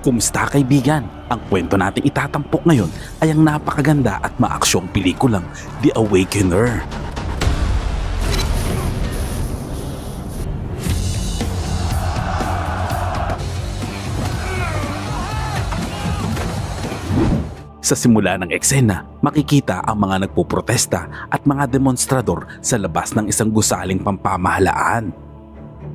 Kumusta kaibigan? Ang kwento nating itatampok ngayon ay ang napakaganda at maaksyong pelikulang The Awakener. Sa simula ng eksena, makikita ang mga nagpoprotesta at mga demonstrador sa labas ng isang gusaling pampamahalaan.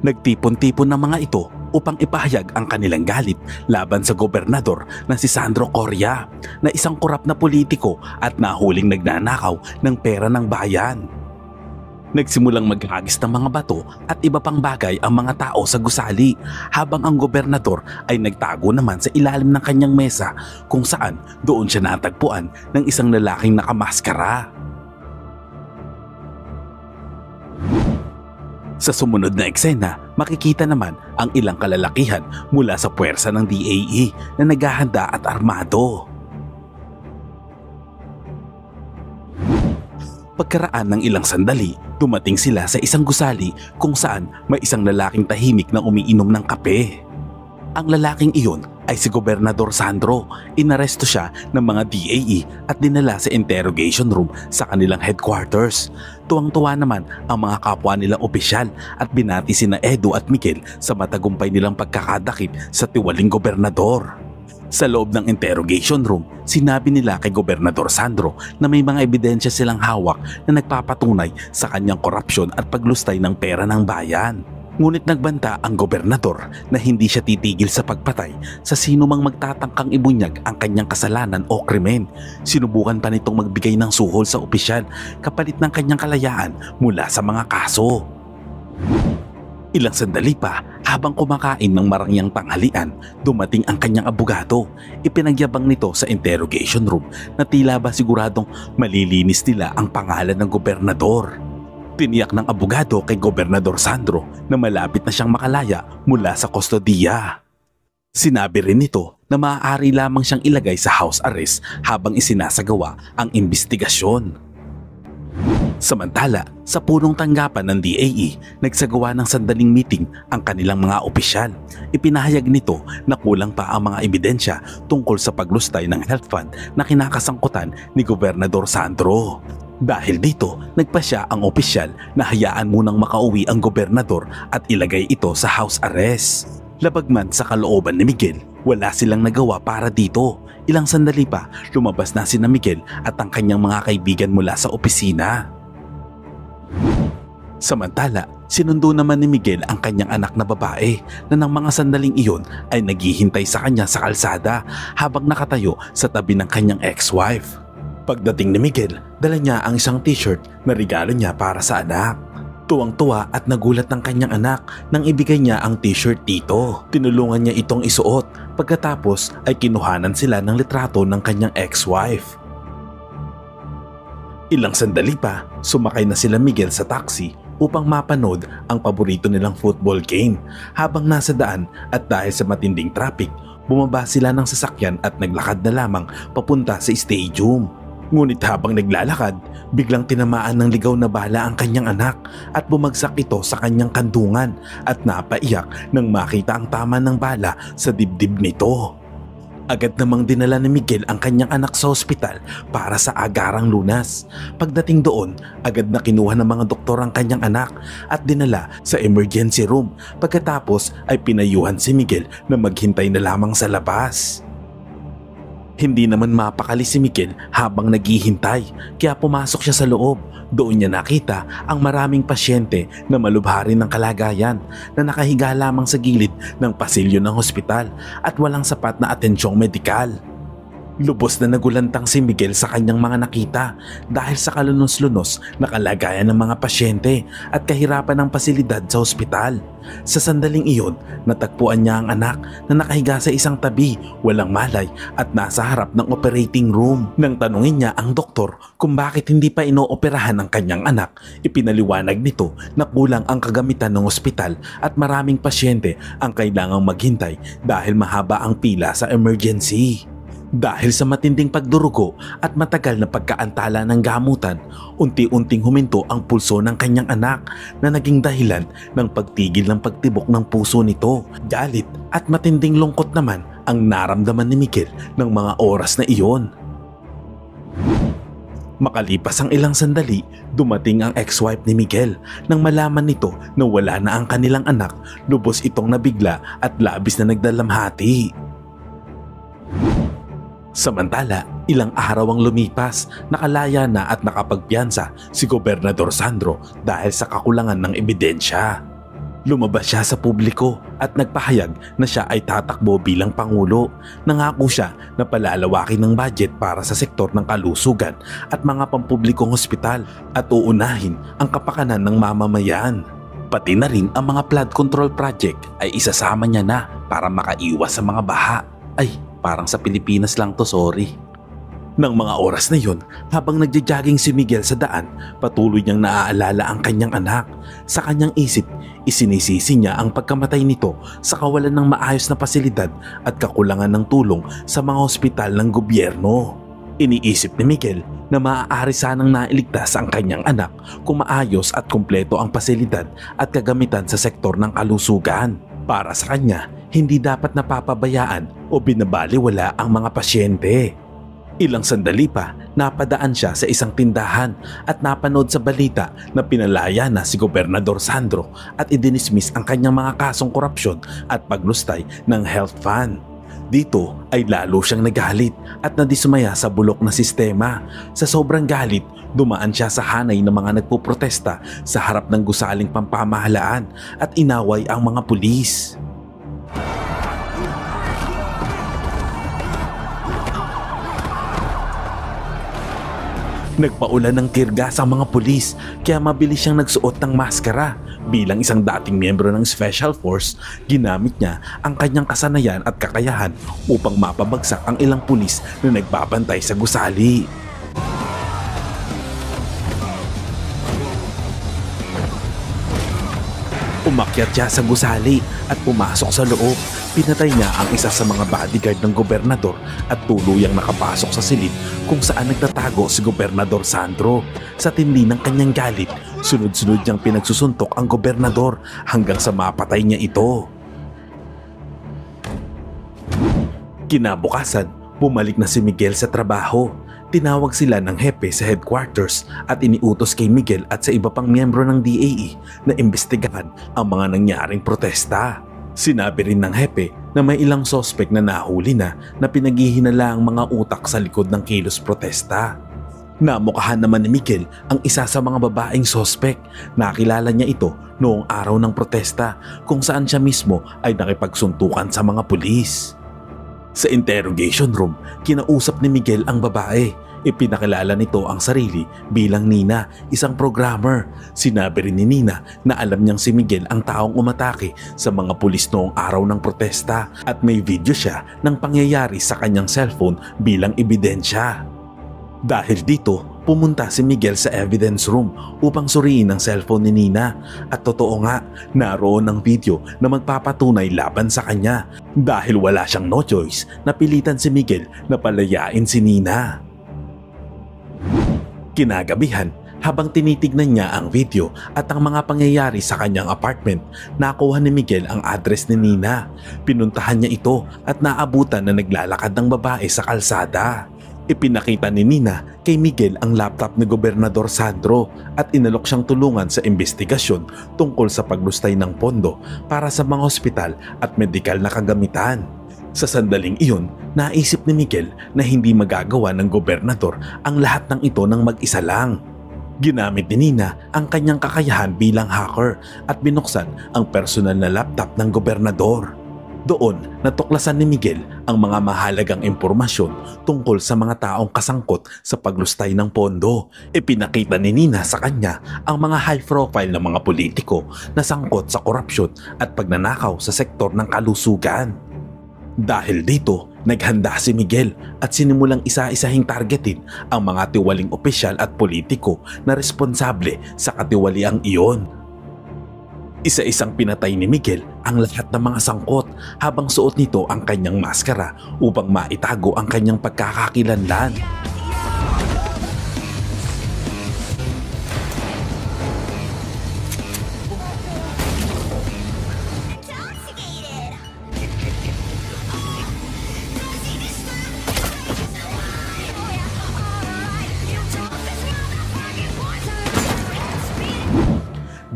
Nagtipon-tipon ng mga ito upang ipahayag ang kanilang galit laban sa gobernador na si Sandro Coria na isang korap na politiko at nahuling nagnanakaw ng pera ng bayan. Nagsimulang maghagis ng mga bato at iba pang bagay ang mga tao sa gusali habang ang gobernador ay nagtago naman sa ilalim ng kanyang mesa kung saan doon siya natagpuan ng isang lalaking nakamaskara. Sa sumunod na eksena, makikita naman ang ilang kalalakihan mula sa puwersa ng DAE na naghahanda at armado. Pagkaraan ng ilang sandali, dumating sila sa isang gusali kung saan may isang lalaking tahimik na umiinom ng kape. Ang lalaking iyon ay si Gobernador Sandro. Inaresto siya ng mga DAE at dinala sa interrogation room sa kanilang headquarters. Tuwang-tuwa naman ang mga kapwa nilang opisyal at binati sina Edu at Miguel sa matagumpay nilang pagkakadakip sa tiwaling gobernador. Sa loob ng interrogation room, sinabi nila kay Gobernador Sandro na may mga ebidensya silang hawak na nagpapatunay sa kanyang korupsyon at paglustay ng pera ng bayan. Ngunit nagbanta ang gobernador na hindi siya titigil sa pagpatay sa sino mang magtatangkang ibunyag ang kanyang kasalanan o krimen. Sinubukan pa nitong magbigay ng suhol sa opisyal kapalit ng kanyang kalayaan mula sa mga kaso. Ilang sandali pa, habang kumakain ng marangyang tanghalian, dumating ang kanyang abogado. Ipinagyabang nito sa interrogation room na tila ba siguradong malilinis nila ang pangalan ng gobernador. Tiniyak ng abogado kay Gobernador Sandro na malapit na siyang makalaya mula sa kustodiya. Sinabi rin nito na maaari lamang siyang ilagay sa house arrest habang isinasagawa ang investigasyon. Samantala, sa punong tanggapan ng DAE, nagsagawa ng sandaling meeting ang kanilang mga opisyal. Ipinahayag nito na kulang pa ang mga ebidensya tungkol sa paglustay ng health fund na kinakasangkutan ni Gobernador Sandro. Dahil dito, nagpasya ang opisyal na hayaan munang makauwi ang gobernador at ilagay ito sa house arrest. Labagman sa kalooban ni Miguel, wala silang nagawa para dito. Ilang sandali pa, lumabas na sina Miguel at ang kanyang mga kaibigan mula sa opisina. Samantala, sinundo naman ni Miguel ang kanyang anak na babae na ng mga sandaling iyon ay naghihintay sa kanya sa kalsada habang nakatayo sa tabi ng kanyang ex-wife. Pagdating ni Miguel, dala niya ang isang t-shirt na regalo niya para sa anak. Tuwang-tuwa at nagulat ng kanyang anak nang ibigay niya ang t-shirt dito. Tinulungan niya itong isuot, pagkatapos ay kinuhanan sila ng litrato ng kanyang ex-wife. Ilang sandali pa, sumakay na sila Miguel sa taxi upang mapanood ang paborito nilang football game. Habang nasa daan at dahil sa matinding traffic, bumaba sila ng sasakyan at naglakad na lamang papunta sa stadium. Ngunit habang naglalakad, biglang tinamaan ng ligaw na bala ang kanyang anak at bumagsak ito sa kanyang kandungan at napaiyak nang makita ang tama ng bala sa dibdib nito. Agad namang dinala ni Miguel ang kanyang anak sa ospital para sa agarang lunas. Pagdating doon, agad na kinuha ng mga doktor ang kanyang anak at dinala sa emergency room. Pagkatapos ay pinayuhan si Miguel na maghintay na lamang sa labas. Hindi naman mapakali si Miguel habang naghihintay, kaya pumasok siya sa loob. Doon niya nakita ang maraming pasyente na malubhari ng kalagayan na nakahiga lamang sa gilid ng pasilyo ng hospital at walang sapat na atensyong medikal. Lubos na nagulantang si Miguel sa kanyang mga nakita dahil sa kalunos-lunos na kalagayan ng mga pasyente at kahirapan ng pasilidad sa ospital. Sa sandaling iyon, natagpuan niya ang anak na nakahiga sa isang tabi, walang malay at nasa harap ng operating room. Nang tanungin niya ang doktor kung bakit hindi pa inooperahan ang kanyang anak, ipinaliwanag nito na kulang ang kagamitan ng ospital at maraming pasyente ang kailangang maghintay dahil mahaba ang pila sa emergency. Dahil sa matinding pagdurugo at matagal na pagkaantala ng gamutan, unti-unting huminto ang pulso ng kanyang anak na naging dahilan ng pagtigil ng pagtibok ng puso nito. Galit at matinding lungkot naman ang naramdaman ni Miguel ng mga oras na iyon. Makalipas ang ilang sandali, dumating ang ex-wife ni Miguel. Nang malaman nito na wala na ang kanilang anak, lubos itong nabigla at labis na nagdalamhati. Samantala, ilang araw ang lumipas, nakalaya na at nakapagpiyansa si Gobernador Sandro dahil sa kakulangan ng ebidensya. Lumabas siya sa publiko at nagpahayag na siya ay tatakbo bilang pangulo. Nangako siya na palalawakin ng budget para sa sektor ng kalusugan at mga pampublikong hospital at uunahin ang kapakanan ng mamamayan. Pati na rin ang mga flood control project ay isasama niya na para makaiwas sa mga baha. Ay, parang sa Pilipinas lang to, sorry. Nang mga oras na yun, habang nagja-jogging si Miguel sa daan, patuloy niyang naaalala ang kanyang anak. Sa kanyang isip, isinisisi niya ang pagkamatay nito sa kawalan ng maayos na pasilidad at kakulangan ng tulong sa mga ospital ng gobyerno. Iniisip ni Miguel na maaari sanang nailigtas ang kanyang anak kung maayos at kumpleto ang pasilidad at kagamitan sa sektor ng kalusugan. Para sa kanya, hindi dapat napapabayaan o binabaliwala ang mga pasyente. Ilang sandali pa, napadaan siya sa isang tindahan at napanood sa balita na pinalaya na si Gobernador Sandro at idinismiss ang kanyang mga kasong korupsyon at paglustay ng health fund. Dito ay lalo siyang nagalit at nadismaya sa bulok na sistema. Sa sobrang galit, dumaan siya sa hanay ng mga nagpuprotesta sa harap ng gusaling pampamahalaan at inaway ang mga pulis. Nagpaulan ng tirgas ang mga pulis kaya mabilis siyang nagsuot ng maskara. Bilang isang dating miyembro ng Special Force, ginamit niya ang kanyang kasanayan at kakayahan upang mapabagsak ang ilang pulis na nagbabantay sa gusali. Umakyat siya sa gusali at pumasok sa loob. Pinatay niya ang isa sa mga bodyguard ng gobernador at tuluyang nakapasok sa silid kung saan nagtatago si Gobernador Sandro. Sa tindi ng kanyang galit, sunod-sunod niyang pinagsusuntok ang gobernador hanggang sa mapatay niya ito. Kinabukasan, bumalik na si Miguel sa trabaho. Tinawag sila ng hepe sa headquarters at iniutos kay Miguel at sa iba pang miyembro ng DAE na imbestigahan ang mga nangyaring protesta. Sinabi rin ng hepe na may ilang sospek na nahuli na pinaghihinala ang mga utak sa likod ng kilos protesta. Namukahan naman ni Miguel ang isa sa mga babaeng sospek. Nakilala niya ito noong araw ng protesta kung saan siya mismo ay nakipagsuntukan sa mga pulis. Sa interrogation room, kinausap ni Miguel ang babae. Ipinakilala nito ang sarili bilang Nina, isang programmer. Sinabi rin ni Nina na alam niyang si Miguel ang taong umatake sa mga pulis noong araw ng protesta at may video siya ng pangyayari sa kanyang cellphone bilang ebidensya. Dahil dito, pumunta si Miguel sa evidence room upang suriin ang cellphone ni Nina at totoo nga, naroon ang video na magpapatunay laban sa kanya. Dahil wala siyang no choice, napilitan si Miguel na palayain si Nina. Kinagabihan, habang tinitignan niya ang video at ang mga pangyayari sa kanyang apartment, nakuha ni Miguel ang address ni Nina. Pinuntahan niya ito at naabutan na naglalakad ng babae sa kalsada. Ipinakita ni Nina kay Miguel ang laptop ni Gobernador Sandro at inalok siyang tulungan sa investigasyon tungkol sa paglustay ng pondo para sa mga ospital at medikal na kagamitan. Sa sandaling iyon, naisip ni Miguel na hindi magagawa ng gobernador ang lahat ng ito ng mag-isa lang. Ginamit ni Nina ang kanyang kakayahan bilang hacker at binuksan ang personal na laptop ng gobernador. Doon, natuklasan ni Miguel ang mga mahalagang impormasyon tungkol sa mga taong kasangkot sa paglustay ng pondo. Ipinakita ni Nina sa kanya ang mga high profile na mga politiko na sangkot sa korupsyon at pagnanakaw sa sektor ng kalusugan. Dahil dito, naghanda si Miguel at sinimulang isa-isahing targetin ang mga tiwaling opisyal at politiko na responsable sa katiwaliang iyon. Isa-isang pinatay ni Miguel ang lahat ng mga sangkot habang suot nito ang kanyang maskara upang maitago ang kanyang pagkakakilanlan.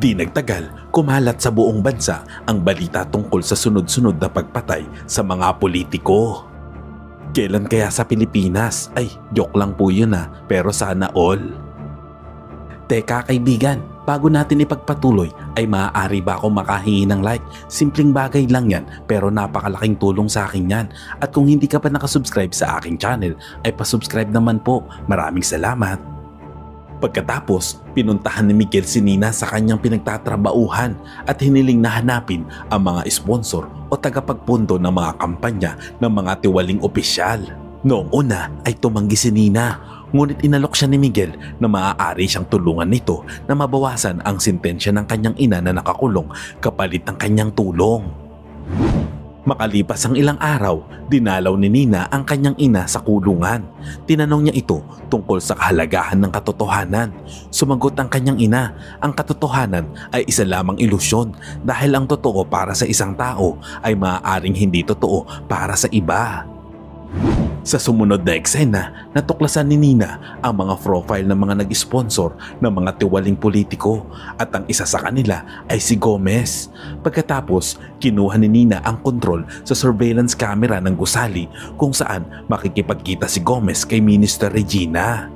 Di nagtagal, kumalat sa buong bansa ang balita tungkol sa sunod-sunod na pagpatay sa mga politiko. Kailan kaya sa Pilipinas? Ay, joke lang po yun pero sana all. Teka kaibigan, bago natin ipagpatuloy ay maaari ba akong makahingi ng like? Simpleng bagay lang yan pero napakalaking tulong sa akin yan. At kung hindi ka pa nakasubscribe sa aking channel ay pasubscribe naman po. Maraming salamat. Pagkatapos, pinuntahan ni Miguel si Nina sa kanyang pinagtatrabauhan at hiniling na hanapin ang mga sponsor o tagapagpundo ng mga kampanya ng mga tiwaling opisyal. Noong una ay tumanggi si Nina, ngunit inalok siya ni Miguel na maaari siyang tulungan nito na mabawasan ang sentensya ng kanyang ina na nakakulong kapalit ng kanyang tulong. Makalipas ang ilang araw, dinalaw ni Nina ang kanyang ina sa kulungan. Tinanong niya ito tungkol sa kahalagahan ng katotohanan. Sumagot ang kanyang ina, ang katotohanan ay isa lamang ilusyon dahil ang totoo para sa isang tao ay maaaring hindi totoo para sa iba. Sa sumunod na eksena, natuklasan ni Nina ang mga profile ng mga nag-sponsor ng mga tiwaling politiko at ang isa sa kanila ay si Gomez. Pagkatapos, kinuha ni Nina ang kontrol sa surveillance camera ng gusali kung saan makikipagkita si Gomez kay Minister Regina.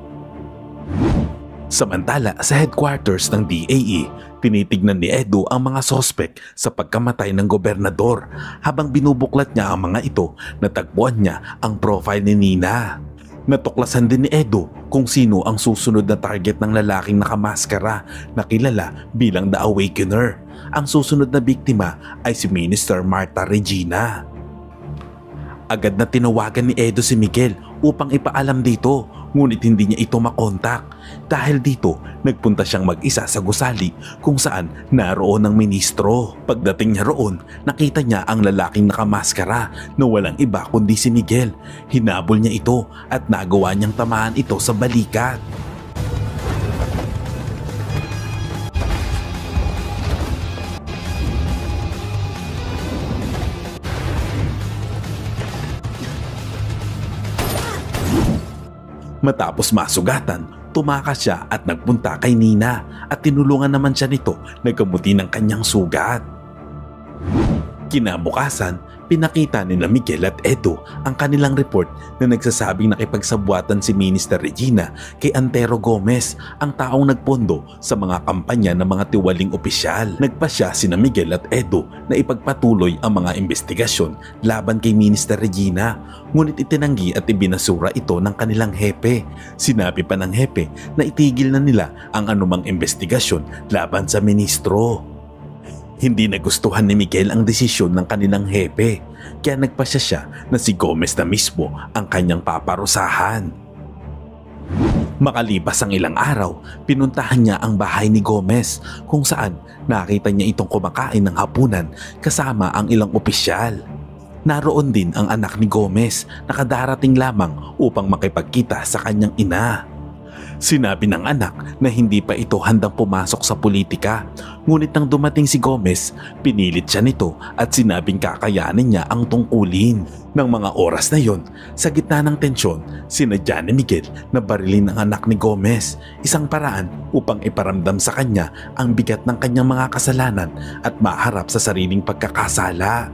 Samantala, sa headquarters ng DAE, tinitignan ni Edo ang mga sospek sa pagkamatay ng gobernador. Habang binubuklat niya ang mga ito, natagpuan niya ang profile ni Nina. Natuklasan din ni Edo kung sino ang susunod na target ng lalaking nakamaskara na kilala bilang The Awakener. Ang susunod na biktima ay si Minister Martha Regina. Agad na tinawagan ni Edo si Miguel upang ipaalam dito, ngunit hindi niya ito makontak. Dahil dito, nagpunta siyang mag-isa sa gusali kung saan naroon ang ministro. Pagdating niya roon, nakita niya ang lalaking nakamaskara na walang iba kundi si Miguel. Hinabol niya ito at nagawa niyang tamaan ito sa balikat. Matapos masugatan, tumakas siya at nagpunta kay Nina at tinulungan naman siya nito na gamutin ang kanyang sugat. Kinabukasan, pinakita ni Miguel at Edo ang kanilang report na nagsasabing nakipagsabwatan si Minister Regina kay Antero Gomez, ang taong nagpondo sa mga kampanya ng mga tiwaling opisyal. Nagpasya sina Miguel at Edo na ipagpatuloy ang mga investigasyon laban kay Minister Regina, ngunit itinanggi at ibinasura ito ng kanilang hepe. Sinabi pa ng hepe na itigil na nila ang anumang investigasyon laban sa ministro. Hindi nagustuhan ni Miguel ang desisyon ng kanilang hepe, kaya nagpasya siya na si Gomez na mismo ang kanyang paparusahan. Makalipas ang ilang araw, pinuntahan niya ang bahay ni Gomez kung saan nakita niya itong kumakain ng hapunan kasama ang ilang opisyal. Naroon din ang anak ni Gomez na kadarating lamang upang makipagkita sa kanyang ina. Sinabi ng anak na hindi pa ito handang pumasok sa politika, ngunit nang dumating si Gomez, pinilit siya nito at sinabing kakayanin niya ang tungkulin. Nang mga oras na yon, sa gitna ng tensyon, sinadya ni Miguel na barilin ang anak ni Gomez, isang paraan upang iparamdam sa kanya ang bigat ng kanyang mga kasalanan at maharap sa sariling pagkakasala.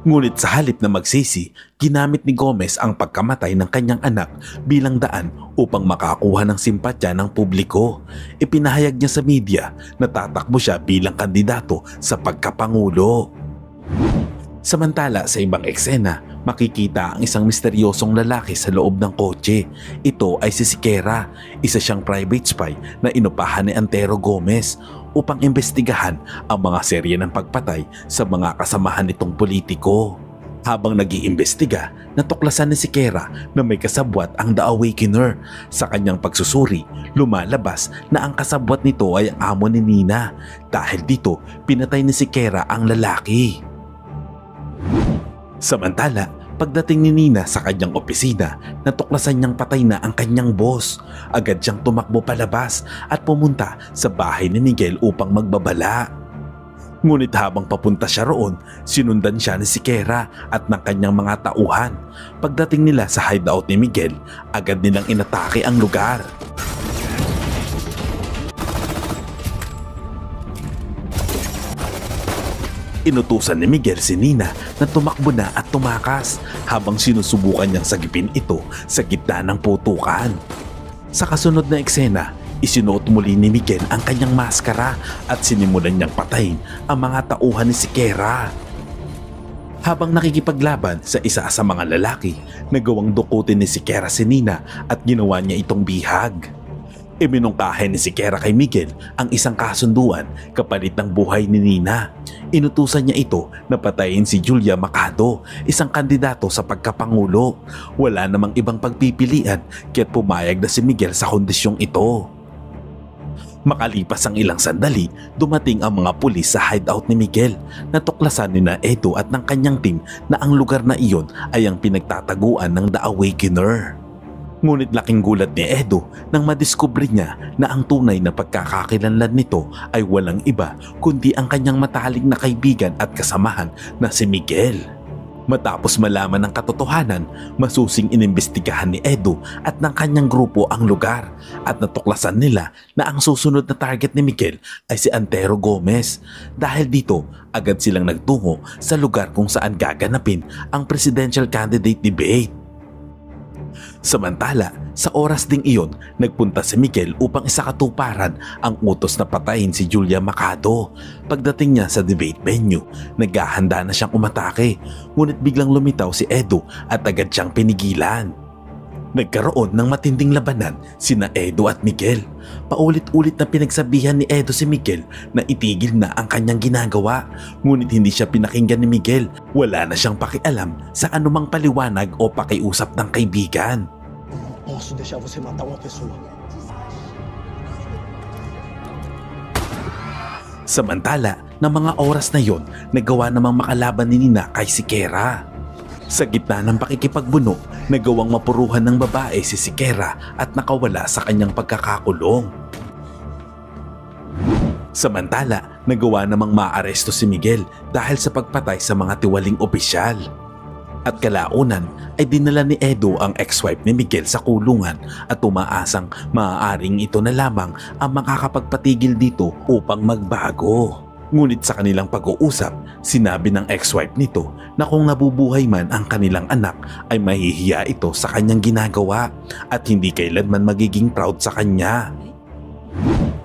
Ngunit sa halip na magsisi, ginamit ni Gomez ang pagkamatay ng kanyang anak bilang daan upang makakuha ng simpatya ng publiko. Ipinahayag niya sa media na tatakbo siya bilang kandidato sa pagkapangulo. Samantala sa ibang eksena, makikita ang isang misteryosong lalaki sa loob ng kotse. Ito ay si Sikera, isa siyang private spy na inupahan ni Antero Gomez upang imbestigahan ang mga serye ng pagpatay sa mga kasamahan nitong politiko. Habang nag-iimbestiga, natuklasan ni Sikera na may kasabwat ang The Awakener. Sa kanyang pagsusuri, lumalabas na ang kasabwat nito ay ang amo ni Nina. Dahil dito, pinatay ni Sikera ang lalaki. Samantala, pagdating ni Nina sa kanyang opisina, natuklasan niyang patay na ang kanyang boss. Agad siyang tumakbo palabas at pumunta sa bahay ni Miguel upang magbabala. Ngunit habang papunta siya roon, sinundan siya ni Sikera at ng kanyang mga tauhan. Pagdating nila sa hideout ni Miguel, agad nilang inatake ang lugar. Inutusan ni Miguel si Nina na tumakbo na at tumakas habang sinusubukan niyang sagipin ito sa gitna ng putukan. Sa kasunod na eksena, isinuot muli ni Miguel ang kanyang maskara at sinimulan niyang patayin ang mga tauhan ni Siqueira. Habang nakikipaglaban sa isa sa mga lalaki, nagawang dukutin ni Siqueira si Nina at ginawa niya itong bihag. Iminungkahi ni Siqueira kay Miguel ang isang kasunduan kapalit ng buhay ni Nina. Inutusan niya ito na patayin si Julia Macado, isang kandidato sa pagkapangulo. Wala namang ibang pagpipilian kaya't pumayag na si Miguel sa kondisyong ito. Makalipas ang ilang sandali, dumating ang mga pulis sa hideout ni Miguel. Natuklasan ni na Edo at ng kanyang team na ang lugar na iyon ay ang pinagtataguan ng The Awakener. Ngunit laking gulat ni Edo nang madiskubre niya na ang tunay na pagkakakilanlan nito ay walang iba kundi ang kanyang matalik na kaibigan at kasamahan na si Miguel. Matapos malaman ang katotohanan, masusing inimbestigahan ni Edo at ng kanyang grupo ang lugar at natuklasan nila na ang susunod na target ni Miguel ay si Antero Gomez. Dahil dito, agad silang nagtungo sa lugar kung saan gaganapin ang presidential candidate debate. Samantala, sa oras ding iyon, nagpunta si Miguel upang isakatuparan ang utos na patayin si Julia Macado. Pagdating niya sa debate venue, naghahanda na siyang umatake, ngunit biglang lumitaw si Edo at agad siyang pinigilan. Nagkaroon ng matinding labanan sina Edo at Miguel. Paulit-ulit na pinagsabihan ni Edo si Miguel na itigil na ang kanyang ginagawa, ngunit hindi siya pinakinggan ni Miguel. Wala na siyang pakialam sa anumang paliwanag o pakiusap ng kaibigan. Posso deixar você matar uma pessoa. Samantala, ng mga oras na yon, nagawa namang makalaban ni Nina kay Siqueira. Sa gitna ng pakikipagbuno, nagawang mapuruhan ng babae si Siqueira at nakawala sa kanyang pagkakakulong. Samantala, nagawa namang maaresto si Miguel dahil sa pagpatay sa mga tiwaling opisyal. At kalaunan ay dinala ni Edo ang ex-wife ni Miguel sa kulungan at umaasang maaaring ito na lamang ang makakapagpatigil dito upang magbago. Ngunit sa kanilang pag-uusap, sinabi ng ex-wife nito na kung nabubuhay man ang kanilang anak ay mahihiya ito sa kanyang ginagawa at hindi kailanman magiging proud sa kanya.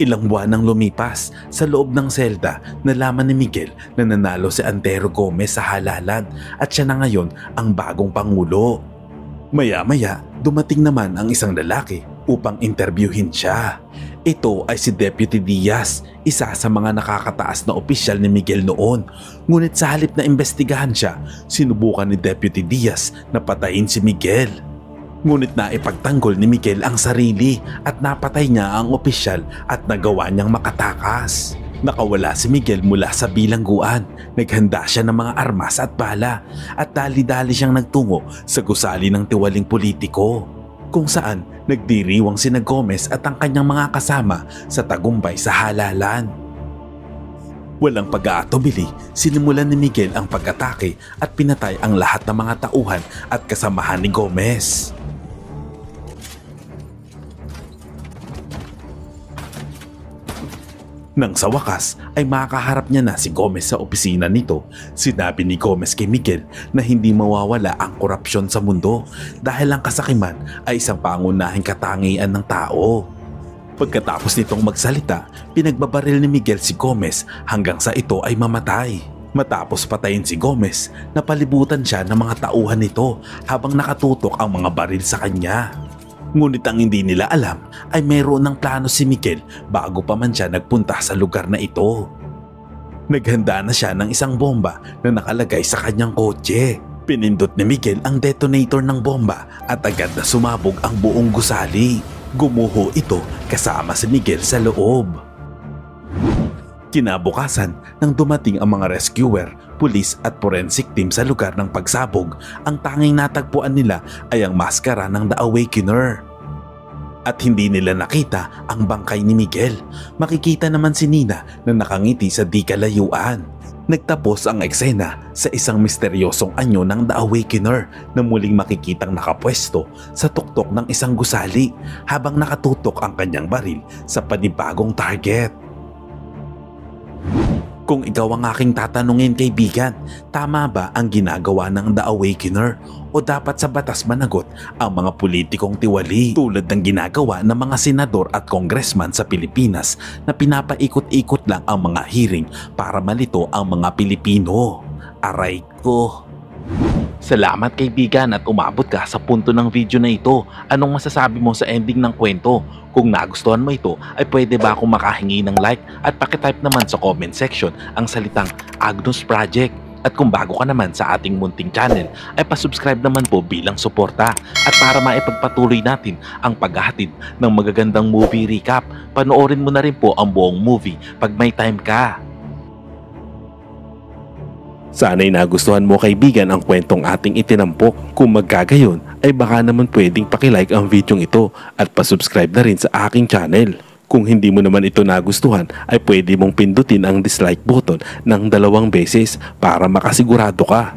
Ilang buwan nang lumipas, sa loob ng selda, nalaman ni Miguel na nanalo si Antero Gomez sa halalan at siya na ngayon ang bagong pangulo. Maya-maya, dumating naman ang isang lalaki upang interviewin siya. Ito ay si Deputy Diaz, isa sa mga nakakataas na opisyal ni Miguel noon. Ngunit sa halip na imbestigahan siya, sinubukan ni Deputy Diaz na patayin si Miguel. Ngunit naipagtanggol ni Miguel ang sarili at napatay niya ang opisyal at nagawa niyang makatakas. Nakawala si Miguel mula sa bilangguan. Naghanda siya ng mga armas at bala at dali-dali siyang nagtungo sa gusali ng tiwaling politiko, kung saan nagdiriwang sina Gomez at ang kanyang mga kasama sa tagumpay sa halalan. Walang pag-aatubili, sinimulan ni Miguel ang pag-atake at pinatay ang lahat ng mga tauhan at kasamahan ni Gomez. Nang sa wakas ay makaharap niya na si Gomez sa opisina nito, sinabi ni Gomez kay Miguel na hindi mawawala ang korupsyon sa mundo dahil ang kasakiman ay isang pangunahing katangian ng tao. Pagkatapos nitong magsalita, pinagbabaril ni Miguel si Gomez hanggang sa ito ay mamatay. Matapos patayin si Gomez, napalibutan siya ng mga tauhan nito habang nakatutok ang mga baril sa kanya. Ngunit ang hindi nila alam ay mayroon ng plano si Miguel bago pa man siya nagpunta sa lugar na ito. Naghanda na siya ng isang bomba na nakalagay sa kanyang kotse. Pinindot ni Miguel ang detonator ng bomba at agad na sumabog ang buong gusali. Gumuho ito kasama si Miguel sa loob. Kinabukasan, nang dumating ang mga rescuer, pulis at forensic team sa lugar ng pagsabog, ang tanging natagpuan nila ay ang maskara ng The Awakener. At hindi nila nakita ang bangkay ni Miguel. Makikita naman si Nina na nakangiti sa di kalayuan. Nagtapos ang eksena sa isang misteryosong anyo ng The Awakener na muling makikitang nakapwesto sa tuktok ng isang gusali habang nakatutok ang kanyang baril sa panibagong target. Kung ikaw ang aking tatanungin, kaibigan, tama ba ang ginagawa ng The Awakener o dapat sa batas managot ang mga politikong tiwali tulad ng ginagawa ng mga senador at congressman sa Pilipinas na pinapaikot-ikot lang ang mga hearing para malito ang mga Pilipino? Aray ko! Salamat kaibigan at umabot ka sa punto ng video na ito. Anong masasabi mo sa ending ng kwento? Kung nagustuhan mo ito, ay pwede ba akong makahingi ng like at pakitype naman sa comment section ang salitang Agnus Project. At kung bago ka naman sa ating munting channel, ay pasubscribe naman po bilang suporta. At para maipagpatuloy natin ang paghahatid ng magagandang movie recap, panoorin mo na rin po ang buong movie pag may time ka. Sana'y nagustuhan mo kaibigan ang kwentong ating itinampok. Kung magkagayon ay baka naman pwedeng pakilike ang video ito at pasubscribe na rin sa aking channel. Kung hindi mo naman ito nagustuhan ay pwede mong pindutin ang dislike button ng 2 beses para makasigurado ka.